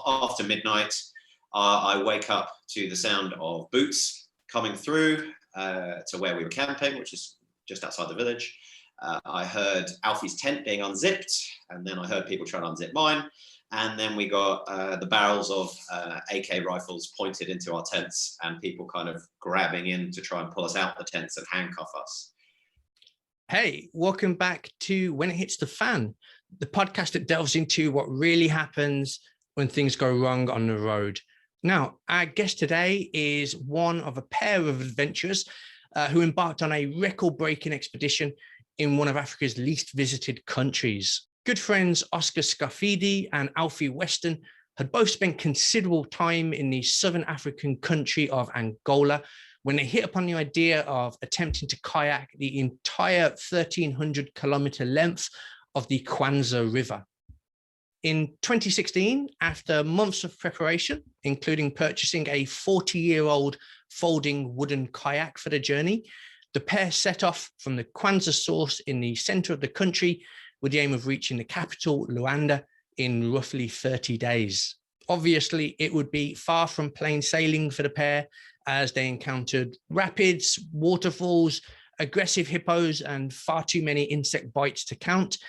after midnight, I wake up to the sound of boots coming through to where we were camping, which is just outside the village. I heard Alfy's tent being unzipped, and then I heard people trying to unzip mine. And then we got the barrels of AK rifles pointed into our tents and people kind of grabbing in to try and pull us out the tents and handcuff us. Hey, welcome back to When It Hits the Fan, the podcast that delves into what really happens when things go wrong on the road. Now, our guest today is one of a pair of adventurers who embarked on a record-breaking expedition in one of Africa's least visited countries. Good friends Oscar Scafidi and Alfy Weston had both spent considerable time in the southern African country of Angola when they hit upon the idea of attempting to kayak the entire 1,300 kilometer length of the Kwanza River. In 2016, after months of preparation, including purchasing a 40-year-old folding wooden kayak for the journey, the pair set off from the Kwanza source in the center of the country with the aim of reaching the capital, Luanda, in roughly 30 days. Obviously, it would be far from plain sailing for the pair as they encountered rapids, waterfalls, aggressive hippos, and far too many insect bites to count.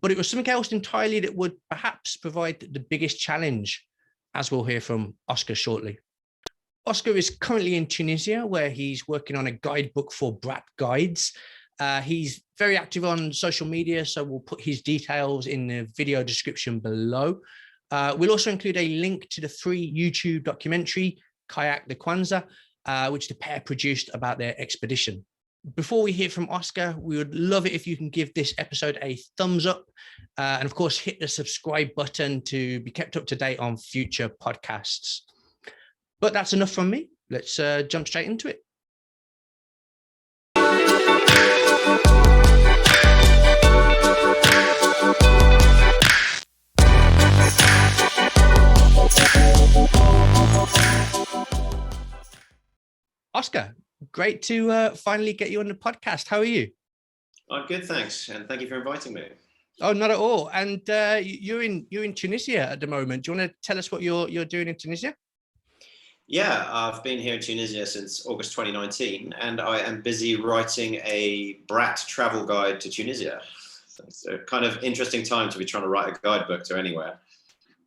But it was something else entirely that would perhaps provide the biggest challenge, as we'll hear from Oscar shortly. Oscar is currently in Tunisia, where he's working on a guidebook for Bradt Guides. He's very active on social media, so we'll put his details in the video description below. We'll also include a link to the free YouTube documentary, Kayak the Kwanza, which the pair produced about their expedition. Before we hear from Oscar, we would love it if you can give this episode a thumbs up and of course hit the subscribe button to be kept up to date on future podcasts. But that's enough from me. Let's jump straight into it. Oscar, great to finally get you on the podcast. How are you? I'm good, thanks, and thank you for inviting me. Oh, not at all. And you're in Tunisia at the moment. Do you want to tell us what you're doing in Tunisia? Yeah, I've been here in Tunisia since August 2019, and I am busy writing a Bradt Travel Guide to Tunisia. So it's a kind of interesting time to be trying to write a guidebook to anywhere.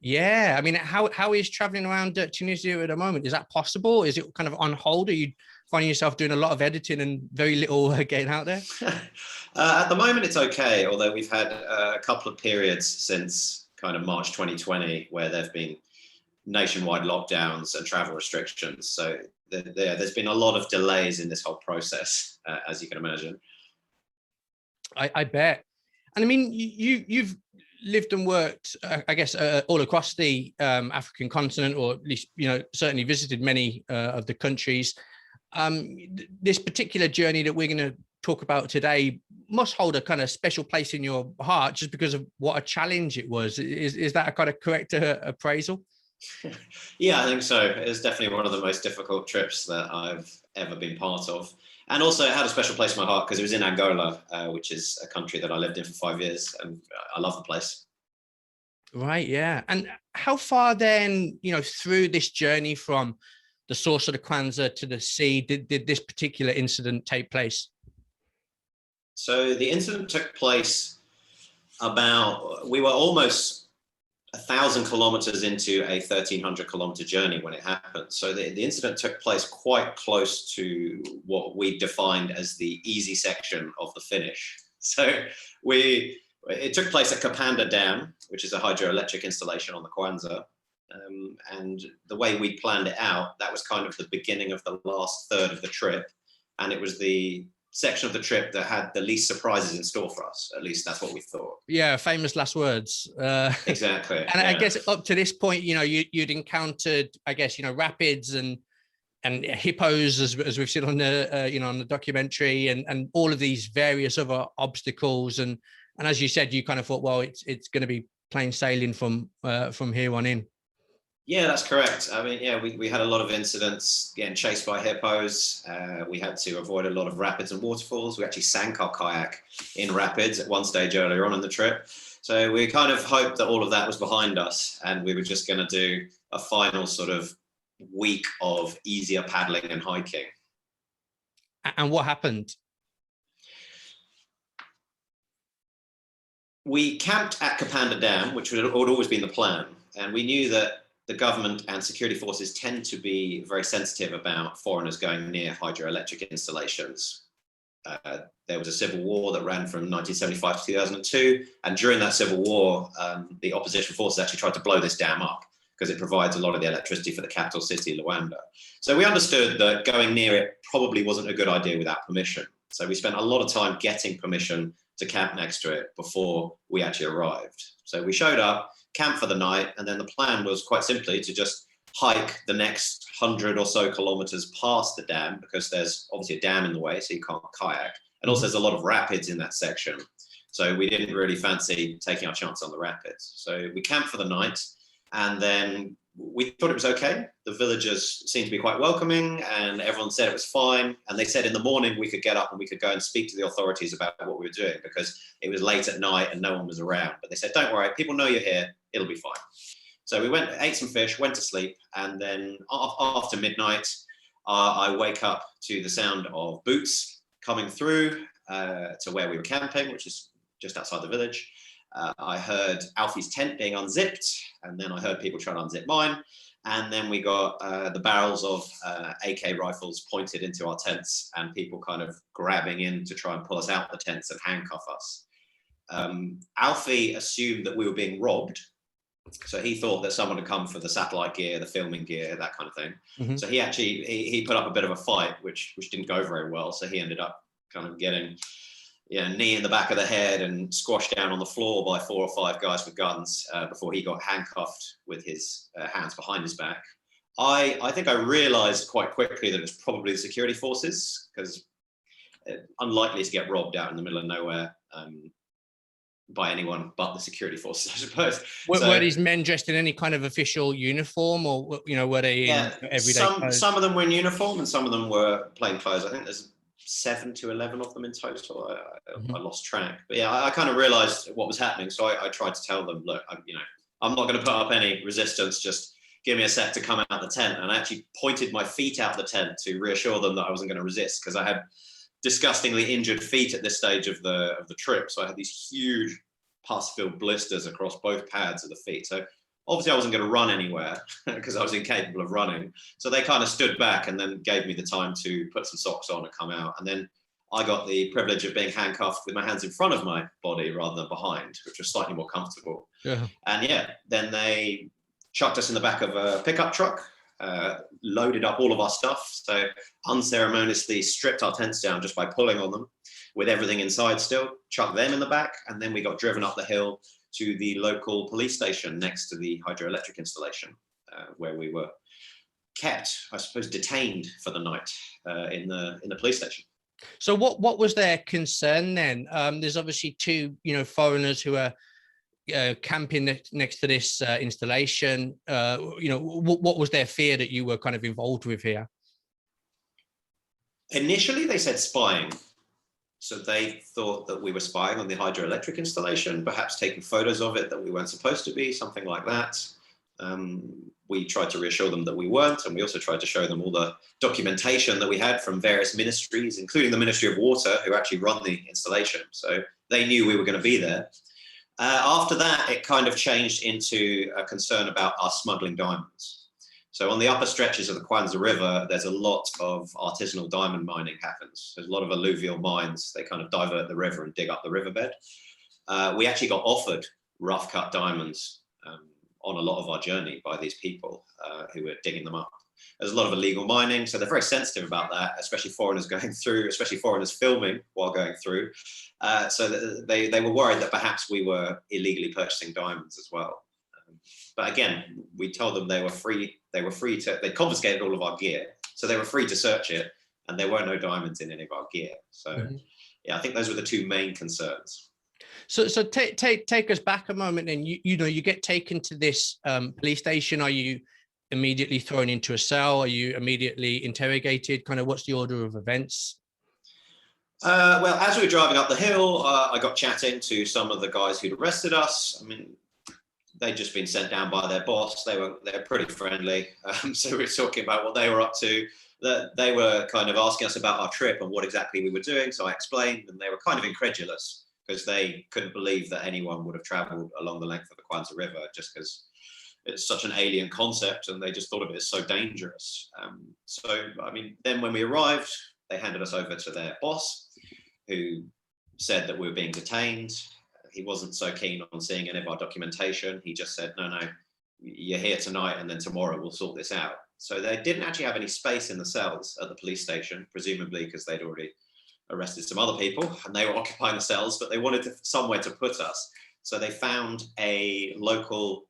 Yeah, I mean, how is traveling around Tunisia at the moment? Is that possible? Is it kind of on hold? Are you finding yourself doing a lot of editing and very little getting out there? At the moment, it's okay, although we've had a couple of periods since kind of March 2020 where there have been nationwide lockdowns and travel restrictions. So there's been a lot of delays in this whole process, as you can imagine. I bet. And I mean, you've lived and worked, I guess, all across the African continent, or at least, certainly visited many of the countries. This particular journey that we're going to talk about today must hold a kind of special place in your heart just because of what a challenge it was. Is that a kind of correct appraisal? Yeah, I think so. It's definitely one of the most difficult trips that I've ever been part of. And also it had a special place in my heart because it was in Angola, which is a country that I lived in for 5 years, and I love the place. Right, yeah. And how far then, through this journey from the source of the Kwanza to the sea, did this particular incident take place? So the incident took place we were almost 1,000 kilometers into a 1,300 kilometer journey when it happened. So the incident took place quite close to what we defined as the easy section of the finish. So it took place at Kapanda Dam, which is a hydroelectric installation on the Kwanza. And the way we planned it out, that was kind of the beginning of the last third of the trip. And it was the section of the trip that had the least surprises in store for us. At least that's what we thought. Yeah, famous last words. Exactly. And yeah. I guess up to this point, you'd encountered, I guess, rapids and hippos, as we've seen on the on the documentary, and all of these various other obstacles. And as you said, you kind of thought, well, it's going to be plain sailing from here on in. Yeah, that's correct. I mean, yeah, we had a lot of incidents getting chased by hippos. We had to avoid a lot of rapids and waterfalls. We actually sank our kayak in rapids at one stage earlier on in the trip. So we kind of hoped that all of that was behind us and we were just going to do a final sort of week of easier paddling and hiking. And what happened? We camped at Kapanda Dam, which had always been the plan. And we knew that the government and security forces tend to be very sensitive about foreigners going near hydroelectric installations. There was a civil war that ran from 1975 to 2002. And during that civil war, the opposition forces actually tried to blow this dam up because it provides a lot of the electricity for the capital city, Luanda. So we understood that going near it probably wasn't a good idea without permission. So we spent a lot of time getting permission to camp next to it before we actually arrived. So we showed up, camped for the night, and then the plan was quite simply to just hike the next 100 or so kilometers past the dam, because there's obviously a dam in the way, so you can't kayak. And also there's a lot of rapids in that section. So we didn't really fancy taking our chance on the rapids. So we camped for the night, and then we thought it was okay. The villagers seemed to be quite welcoming and everyone said it was fine. And they said in the morning we could get up and we could go and speak to the authorities about what we were doing, because it was late at night and no one was around. But they said, don't worry, people know you're here, it'll be fine. So we went, ate some fish, went to sleep. And then after midnight, I wake up to the sound of boots coming through to where we were camping, which is just outside the village. I heard Alfy's tent being unzipped, and then I heard people trying to unzip mine. And then we got the barrels of AK rifles pointed into our tents and people kind of grabbing in to try and pull us out the tents and handcuff us. Alfy assumed that we were being robbed. So he thought that someone had come for the satellite gear, the filming gear, that kind of thing. Mm-hmm. So he actually, he put up a bit of a fight, which didn't go very well. So he ended up kind of getting knee in the back of the head and squashed down on the floor by 4 or 5 guys with guns before he got handcuffed with his hands behind his back. I think I realized quite quickly that it was probably the security forces, because unlikely to get robbed out in the middle of nowhere by anyone but the security forces, I suppose. Were these men dressed in any kind of official uniform, or were they in everyday clothes? Some of them were in uniform and some of them were plain clothes. I think there's 7 to 11 of them in total. I lost track, but yeah, I kind of realized what was happening. So I tried to tell them, look, I'm not going to put up any resistance. Just give me a sec to come out the tent. And I actually pointed my feet out the tent to reassure them that I wasn't going to resist, because I had disgustingly injured feet at this stage of the trip. So I had these huge pus-filled blisters across both pads of the feet. So obviously I wasn't going to run anywhere because I was incapable of running. So they kind of stood back and then gave me the time to put some socks on and come out. And then I got the privilege of being handcuffed with my hands in front of my body rather than behind, which was slightly more comfortable. Yeah. And then they chucked us in the back of a pickup truck, loaded up all of our stuff. So unceremoniously stripped our tents down just by pulling on them with everything inside still, chucked them in the back. And then we got driven up the hill to the local police station next to the hydroelectric installation, where we were kept, I suppose, detained for the night in the police station. So what was their concern then? There's obviously 2, foreigners who are camping next to this installation. What was their fear that you were kind of involved with here? Initially, they said spying. So they thought that we were spying on the hydroelectric installation, perhaps taking photos of it that we weren't supposed to be, something like that. We tried to reassure them that we weren't, and we also tried to show them all the documentation that we had from various ministries, including the Ministry of Water, who actually run the installation. So they knew we were going to be there. After that, it kind of changed into a concern about us smuggling diamonds. So on the upper stretches of the Kwanza River, there's a lot of artisanal diamond mining happens. There's a lot of alluvial mines. They kind of divert the river and dig up the riverbed. We actually got offered rough cut diamonds on a lot of our journey by these people who were digging them up. There's a lot of illegal mining, so they're very sensitive about that, especially foreigners going through, especially foreigners filming while going through. So they were worried that perhaps we were illegally purchasing diamonds as well. But again, we told them they were free to, they confiscated all of our gear, so they were free to search it, and there were no diamonds in any of our gear. So yeah, I think those were the 2 main concerns. So take us back a moment, and you get taken to this police station. Are you immediately thrown into a cell? Are you immediately interrogated? Kind of what's the order of events? Well, as we were driving up the hill, I got chatting to some of the guys who'd arrested us. I mean, they'd just been sent down by their boss. They're pretty friendly. So we were talking about what they were up to. They were kind of asking us about our trip and what exactly we were doing. So I explained, and they were kind of incredulous because they couldn't believe that anyone would have traveled along the length of the Kwanzaa River, just because it's such an alien concept, and they just thought of it as so dangerous. So, I mean, then when we arrived, they handed us over to their boss, who said that we were being detained. He wasn't so keen on seeing any of our documentation. He just said, no, you're here tonight, and then tomorrow we'll sort this out. So they didn't actually have any space in the cells at the police station, presumably because they'd already arrested some other people and they were occupying the cells, but they wanted somewhere to put us. So they found a local,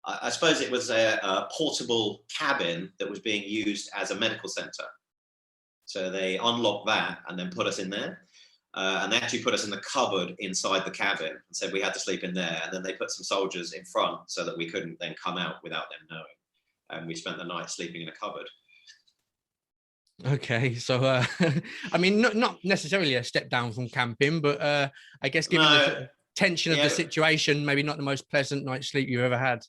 I suppose it was a portable cabin that was being used as a medical center. So they unlocked that and then put us in there. And they actually put us in the cupboard inside the cabin and said we had to sleep in there. And then they put some soldiers in front so that we couldn't then come out without them knowing. And we spent the night sleeping in a cupboard. Okay, so I mean, not necessarily a step down from camping, but I guess given the tension of the situation, maybe not the most pleasant night's sleep you've ever had.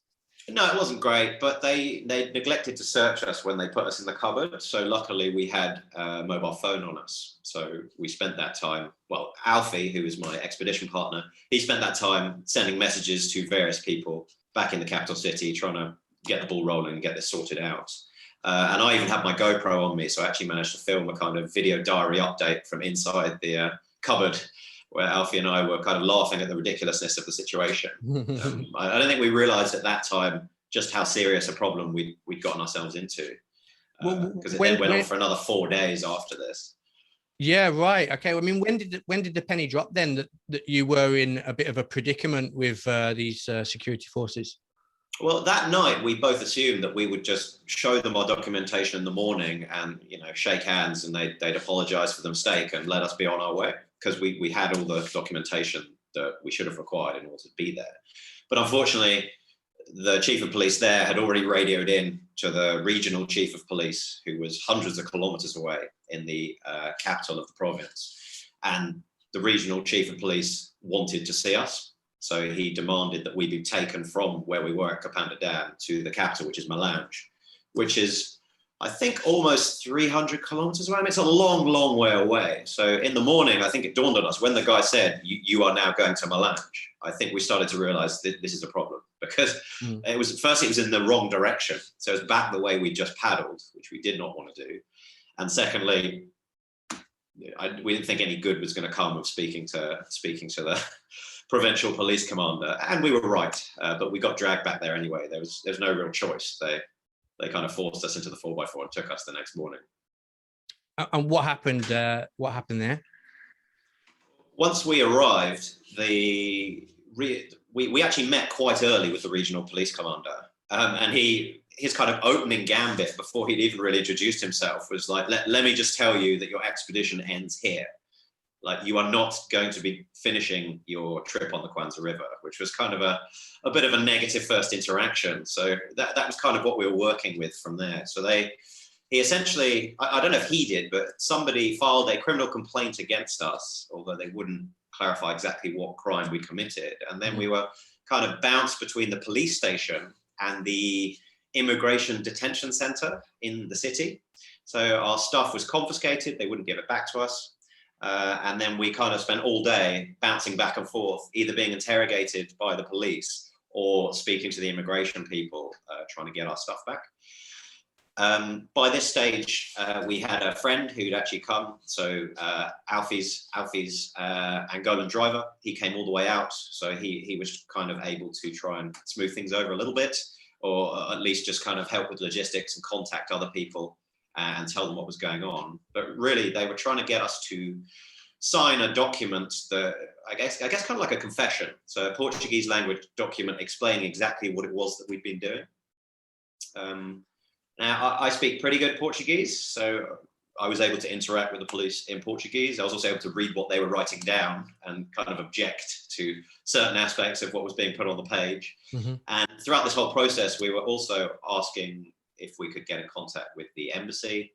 No, it wasn't great, but they neglected to search us when they put us in the cupboard. So luckily we had a mobile phone on us. So we spent that time, well, Alfy, who is my expedition partner, he spent that time sending messages to various people back in the capital city, trying to get the ball rolling and get this sorted out. And I even had my GoPro on me, so I actually managed to film a kind of video diary update from inside the cupboard, where Alfy and I were kind of laughing at the ridiculousness of the situation. I don't think we realized at that time just how serious a problem we'd gotten ourselves into, because it then went on for another 4 days after this. Yeah, right. Okay. I mean, when did the penny drop then that you were in a bit of a predicament with these security forces? Well, that night we both assumed that we would just show them our documentation in the morning and, you know, shake hands, and they'd apologize for the mistake and let us be on our way, because we had all the documentation that we should have required in order to be there. But unfortunately, the chief of police there had already radioed in to the regional chief of police, who was hundreds of kilometers away in the capital of the province. And the regional chief of police wanted to see us. So he demanded that we be taken from where we were at Kapanda Dam to the capital, which is Malange, which is, I think, almost 300 kilometers away. I mean, it's a long, long way away. So in the morning, I think it dawned on us when the guy said, you are now going to Malange. I think we started to realize that this is a problem, because it was in the wrong direction. So it was back the way we just paddled, which we did not want to do. And secondly, we didn't think any good was going to come of speaking to the provincial police commander, and we were right, but we got dragged back there anyway. There's no real choice. They kind of forced us into the 4x4 and took us the next morning. And what happened there? Once we arrived, we actually met quite early with the regional police commander, and his kind of opening gambit before he'd even really introduced himself was like, let me just tell you that your expedition ends here. Like, you are not going to be finishing your trip on the Kwanzaa River, which was kind of a bit of a negative first interaction. So that was kind of what we were working with from there. So he essentially, I don't know if he did, but somebody filed a criminal complaint against us, although they wouldn't clarify exactly what crime we committed. And then we were kind of bounced between the police station and the immigration detention center in the city. So our stuff was confiscated. They wouldn't give it back to us. And then we kind of spent all day bouncing back and forth, either being interrogated by the police or speaking to the immigration people, trying to get our stuff back. By this stage, we had a friend who'd actually come. So Alfy's Angolan driver, he came all the way out. So he was kind of able to try and smooth things over a little bit, or at least just kind of help with logistics and contact other people and tell them what was going on. But really, they were trying to get us to sign a document that, I guess kind of like a confession. So a Portuguese language document explaining exactly what it was that we'd been doing. Now, I speak pretty good Portuguese, so I was able to interact with the police in Portuguese. I was also able to read what they were writing down and kind of object to certain aspects of what was being put on the page. And throughout this whole process, we were also asking if we could get in contact with the embassy,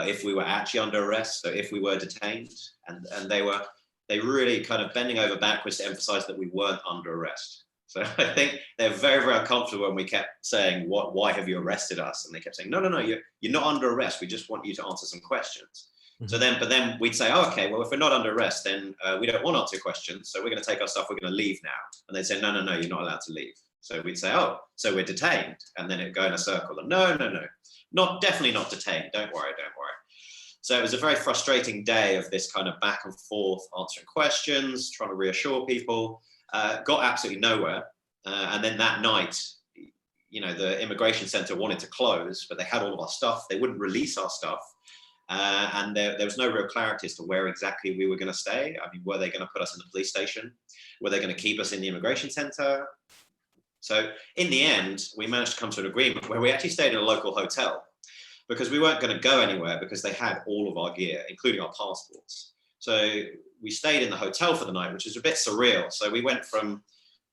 if we were actually under arrest, so if we were detained, and they really kind of bending over backwards to emphasize that we weren't under arrest. So I think they're very, very uncomfortable when we kept saying, why have you arrested us? And they kept saying, no, you're not under arrest. We just want you to answer some questions. So but then we'd say, oh, okay, well, if we're not under arrest, then we don't want to answer questions. So we're going to take our stuff. We're going to leave now. And they'd say, no, you're not allowed to leave. So we'd say, oh, so we're detained. And then it'd go in a circle. And no, definitely not detained. Don't worry. So it was a very frustrating day of this kind of back and forth, answering questions, trying to reassure people. Got absolutely nowhere. And then that night, the immigration center wanted to close, but they had all of our stuff. They wouldn't release our stuff. And there was no real clarity as to where exactly we were going to stay. I mean, were they going to put us in the police station? Were they going to keep us in the immigration center? So in the end, we managed to come to an agreement where we actually stayed in a local hotel because we weren't going to go anywhere because they had all of our gear, including our passports. So we stayed in the hotel for the night, which is a bit surreal. So we went from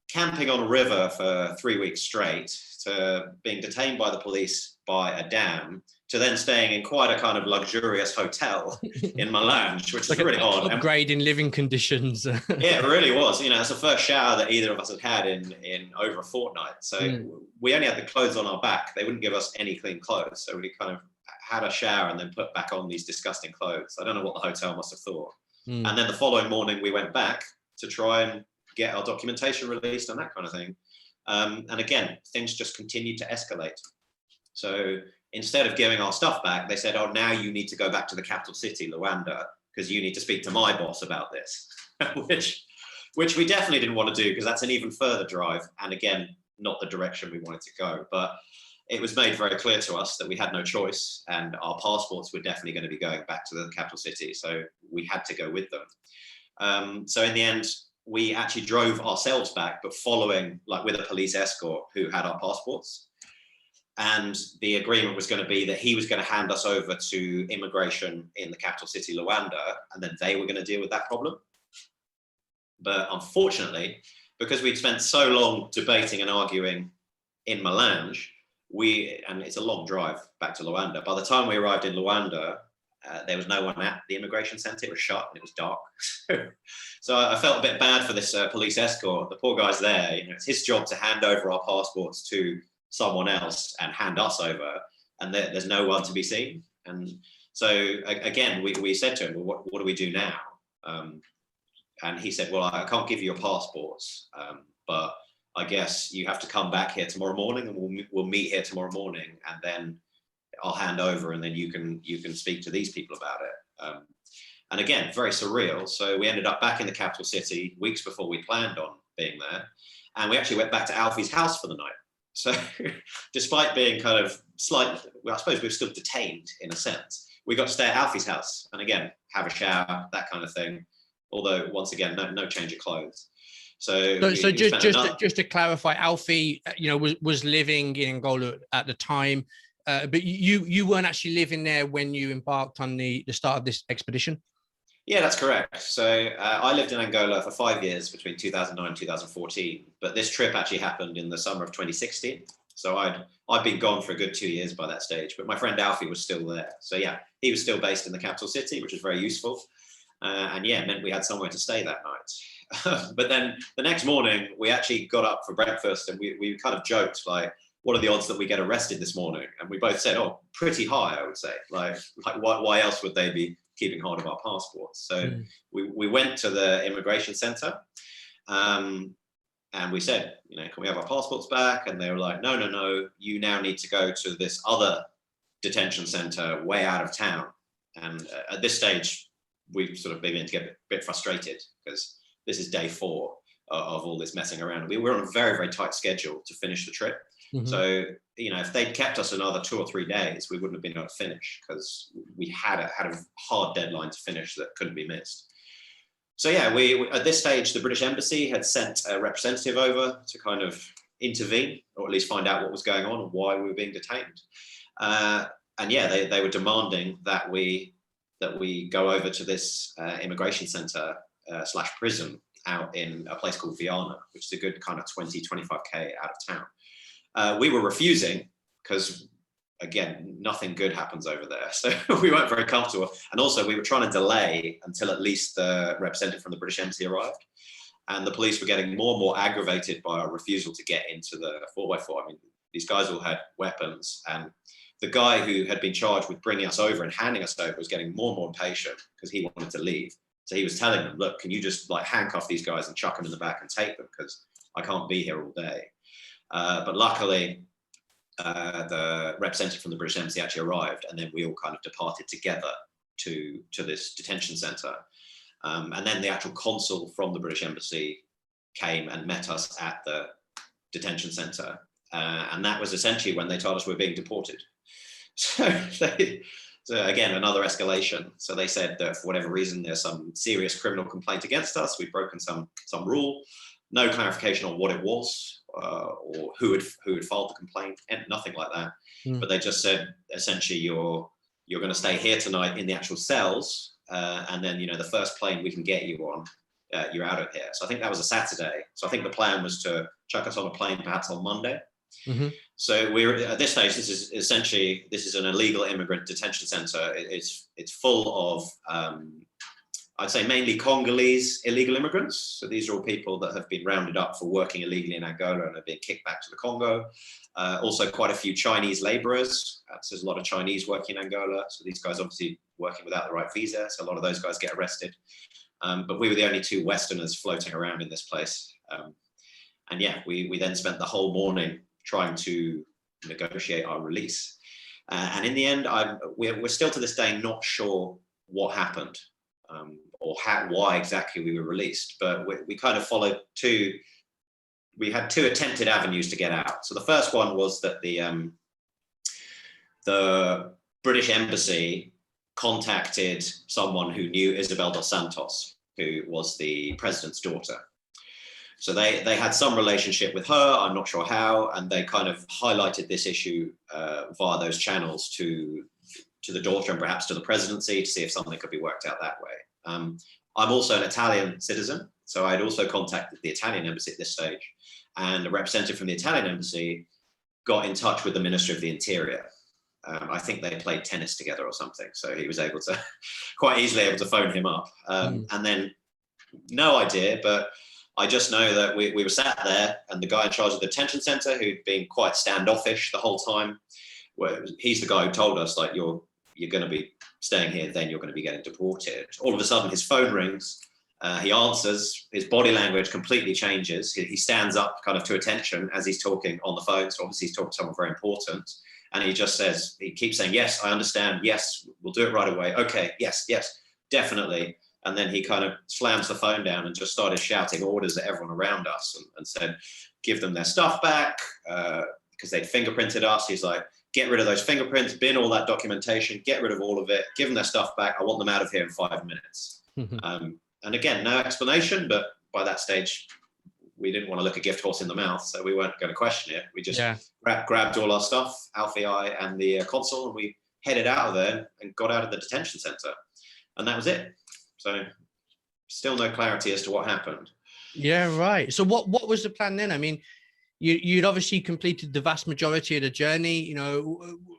camping on a river for 3 weeks straight to being detained by the police by a dam to then staying in quite a kind of luxurious hotel in Malange, which is really odd. Upgrade in living conditions. Yeah, it really was. It's the first shower that either of us had in over a fortnight. So we only had the clothes on our back. They wouldn't give us any clean clothes. So we kind of had a shower and then put back on these disgusting clothes. I don't know what the hotel must have thought. And then the following morning we went back to try and get our documentation released and that kind of thing. And again, things just continued to escalate. So instead of giving our stuff back, they said, oh, now you need to go back to the capital city, Luanda, because you need to speak to my boss about this, which we definitely didn't want to do because that's an even further drive. And again, not the direction we wanted to go. But it was made very clear to us that we had no choice and our passports were definitely going to be going back to the capital city. So we had to go with them. So in the end, we actually drove ourselves back, but following with a police escort who had our passports. And the agreement was going to be that he was going to hand us over to immigration in the capital city, Luanda, and then they were going to deal with that problem. But unfortunately, because we'd spent so long debating and arguing in Malange, and it's a long drive back to Luanda. By the time we arrived in Luanda, there was no one at the immigration center. It was shut and it was dark. So I felt a bit bad for this police escort. The poor guy's there. It's his job to hand over our passports to someone else and hand us over, and there's no one to be seen. And so again, we said to him, well, what do we do now? And he said, well, I can't give you your passports, but I guess you have to come back here tomorrow morning, and we'll meet here tomorrow morning, and then I'll hand over, and then you can speak to these people about it. And again, very surreal. So we ended up back in the capital city weeks before we planned on being there, and we actually went back to Alfy's house for the night. So despite being kind of slightly, well, I suppose we were still detained in a sense, we got to stay at Alfy's house and again, have a shower, that kind of thing. Although once again, no change of clothes. So just to clarify, Alfy, was living in Angola at the time, but you weren't actually living there when you embarked on the start of this expedition? Yeah, that's correct. So I lived in Angola for 5 years between 2009 and 2014, but this trip actually happened in the summer of 2016. So I'd been gone for a good 2 years by that stage, but my friend Alfy was still there. So yeah, he was still based in the capital city, which was very useful. And yeah, it meant we had somewhere to stay that night. But then the next morning, we actually got up for breakfast and we kind of joked, like, what are the odds that we get arrested this morning? And we both said, oh, pretty high, I would say. Like why else would they be keeping hold of our passports? So we went to the immigration center and we said, can we have our passports back? And they were like, no, you now need to go to this other detention center way out of town. And at this stage, we've sort of begun to get a bit frustrated because this is day 4 of all this messing around. We were on a very, very tight schedule to finish the trip. So, if they'd kept us another 2 or 3 days, we wouldn't have been able to finish because we had a hard deadline to finish that couldn't be missed. So yeah, we at this stage, the British Embassy had sent a representative over to kind of intervene, or at least find out what was going on and why we were being detained. And yeah, they were demanding that we go over to this immigration center / prison out in a place called Viana, which is a good kind of 20, 25K out of town. We were refusing because again, nothing good happens over there. So we weren't very comfortable. And also we were trying to delay until at least the representative from the British embassy arrived. And the police were getting more and more aggravated by our refusal to get into the 4x4. I mean, these guys all had weapons, and the guy who had been charged with bringing us over and handing us over was getting more and more impatient because he wanted to leave. So he was telling them, look, can you just like handcuff these guys and chuck them in the back and take them, because I can't be here all day. But luckily, the representative from the British embassy actually arrived, and then we all kind of departed together to this detention center. And then the actual consul from the British embassy came and met us at the detention center. And that was essentially when they told us we were being deported. So again, another escalation. So they said that for whatever reason, there's some serious criminal complaint against us. We've broken some rule. No clarification on what it was or who had filed the complaint, and nothing like that. But they just said, essentially, you're going to stay here tonight in the actual cells. And then, the first plane we can get you on, you're out of here. So I think that was a Saturday. So I think the plan was to chuck us on a plane perhaps on Monday. Mm-hmm. So we're at this stage, this is an illegal immigrant detention center. It's full of, I'd say mainly Congolese illegal immigrants. So these are all people that have been rounded up for working illegally in Angola and are being kicked back to the Congo. Also quite a few Chinese laborers. So there's a lot of Chinese working in Angola. So these guys obviously working without the right visa. So a lot of those guys get arrested. But we were the only two Westerners floating around in this place. And yeah, we then spent the whole morning trying to negotiate our release. And in the end, we're still to this day not sure what happened or why exactly we were released. But we kind of followed we had two attempted avenues to get out. So the first one was that the British embassy contacted someone who knew Isabel dos Santos, who was the president's daughter. So they had some relationship with her, I'm not sure how, and they kind of highlighted this issue via those channels to the daughter and perhaps to the presidency to see if something could be worked out that way. I'm also an Italian citizen, so I'd also contacted the Italian embassy at this stage, and a representative from the Italian embassy got in touch with the Minister of the Interior. I think they played tennis together or something, so he was able to quite easily able to phone him up. And then, no idea, but I just know that we were sat there, and the guy in charge of the detention center, who'd been quite standoffish the whole time, he's the guy who told us, like, you're going to be staying here, then you're going to be getting deported. All of a sudden, his phone rings. He answers, his body language completely changes. He stands up kind of to attention as he's talking on the phone. So obviously he's talking to someone very important. And he just says, he keeps saying, yes, I understand. Yes, we'll do it right away. Okay, yes, definitely. And then he kind of slams the phone down and just started shouting orders at everyone around us and said, give them their stuff back because they'd fingerprinted us. He's like, get rid of those fingerprints, bin all that documentation, get rid of all of it, give them their stuff back. I want them out of here in 5 minutes. And again, no explanation, but by that stage, we didn't want to look a gift horse in the mouth, so we weren't going to question it. We just grabbed all our stuff, Alfy and the consul, and we headed out of there and got out of the detention center. And that was it. So still no clarity as to what happened. Yeah, right. So what was the plan then? I mean, you'd obviously completed the vast majority of the journey.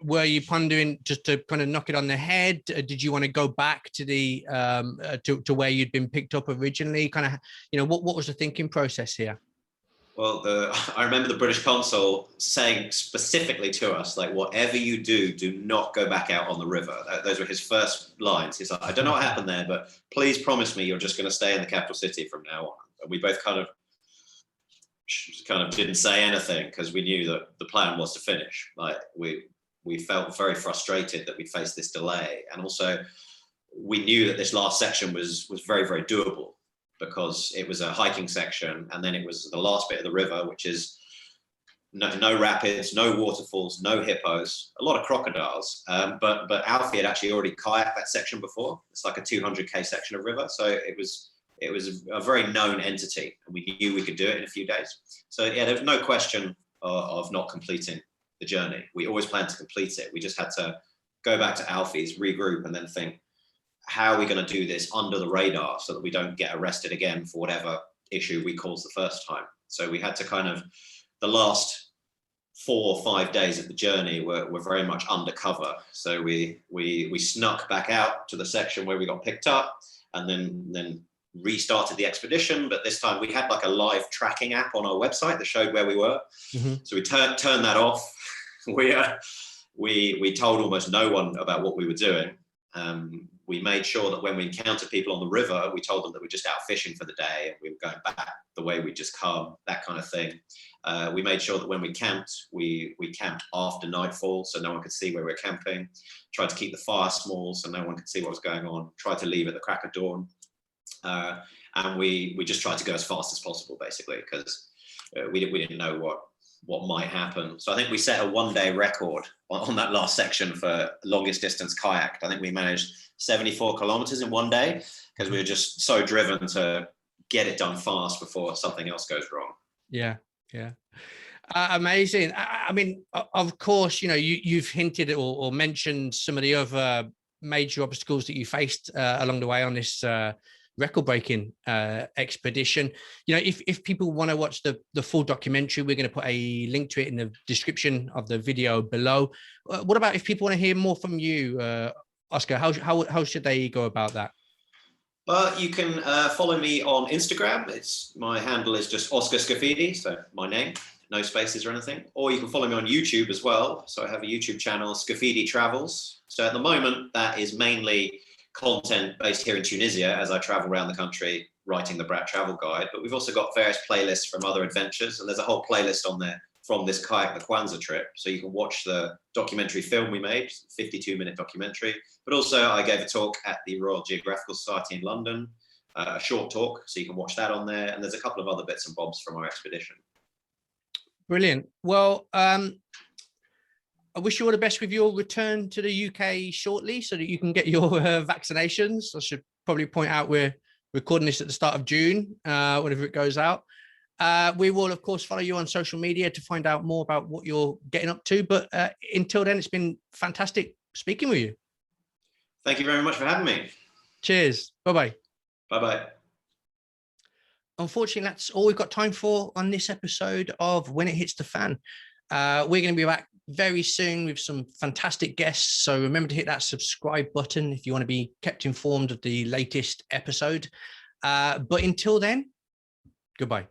Were you pondering just to kind of knock it on the head? Did you want to go back to the to where you'd been picked up originally? Kind of, what was the thinking process here? Well, I remember the British consul saying specifically to us, like, whatever you do not go back out on the river. Those were his first lines. He's like, I don't know what happened there, but please promise me you're just going to stay in the capital city from now on. And we both kind of didn't say anything because we knew that the plan was to finish. Like we felt very frustrated that we'd faced this delay, and also we knew that this last section was very, very doable because it was a hiking section, and then it was the last bit of the river, which is no rapids, no waterfalls, no hippos, a lot of crocodiles. But Alfy had actually already kayaked that section before. It's like a 200k section of river, so it was a very known entity, and we knew we could do it in a few days. So yeah, there was no question of not completing the journey. We always planned to complete it. We just had to go back to Alfy's, regroup, and then think, how are we going to do this under the radar so that we don't get arrested again for whatever issue we caused the first time? So we had to the last 4 or 5 days of the journey were very much undercover. So we snuck back out to the section where we got picked up, and then restarted the expedition. But this time we had like a live tracking app on our website that showed where we were. Mm-hmm. So we turned that off. We told almost no one about what we were doing. We made sure that when we encountered people on the river, we told them that we're just out fishing for the day and we were going back the way we just come, that kind of thing. We made sure that when we camped, we camped after nightfall, so no one could see where we're camping. Tried to keep the fire small so no one could see what was going on. Tried to leave at the crack of dawn. And we just tried to go as fast as possible, basically, because we didn't know what might happen. So I think we set a 1-day record on that last section for longest distance kayaked. I think we managed 74 kilometers in 1 day because we were just so driven to get it done fast before something else goes wrong. Yeah. Amazing. I mean, of course, you've hinted or mentioned some of the other major obstacles that you faced along the way on this record-breaking expedition. If people want to watch the full documentary, we're going to put a link to it in the description of the video below. What about if people want to hear more from you, Oscar? How should they go about that? Well, you can follow me on Instagram. My handle is just Oscar Scafidi, so my name, no spaces or anything. Or you can follow me on YouTube as well. So I have a YouTube channel, Scafidi Travels. So at the moment, that is mainly content based here in Tunisia as I travel around the country writing the Bradt Travel Guide. But we've also got various playlists from other adventures, and there's a whole playlist on there from this kayak the Kwanzaa trip. So you can watch the documentary film we made, 52-minute documentary. But also I gave a talk at the Royal Geographical Society in London, a short talk, so you can watch that on there. And there's a couple of other bits and bobs from our expedition. Brilliant. Well, I wish you all the best with your return to the UK shortly so that you can get your vaccinations. I should probably point out we're recording this at the start of June, whenever it goes out. We will, of course, follow you on social media to find out more about what you're getting up to. But until then, it's been fantastic speaking with you. Thank you very much for having me. Cheers. Bye-bye. Bye-bye. Unfortunately, that's all we've got time for on this episode of When It Hits the Fan. We're going to be back very soon with some fantastic guests. So remember to hit that subscribe button if you want to be kept informed of the latest episode. But until then, goodbye.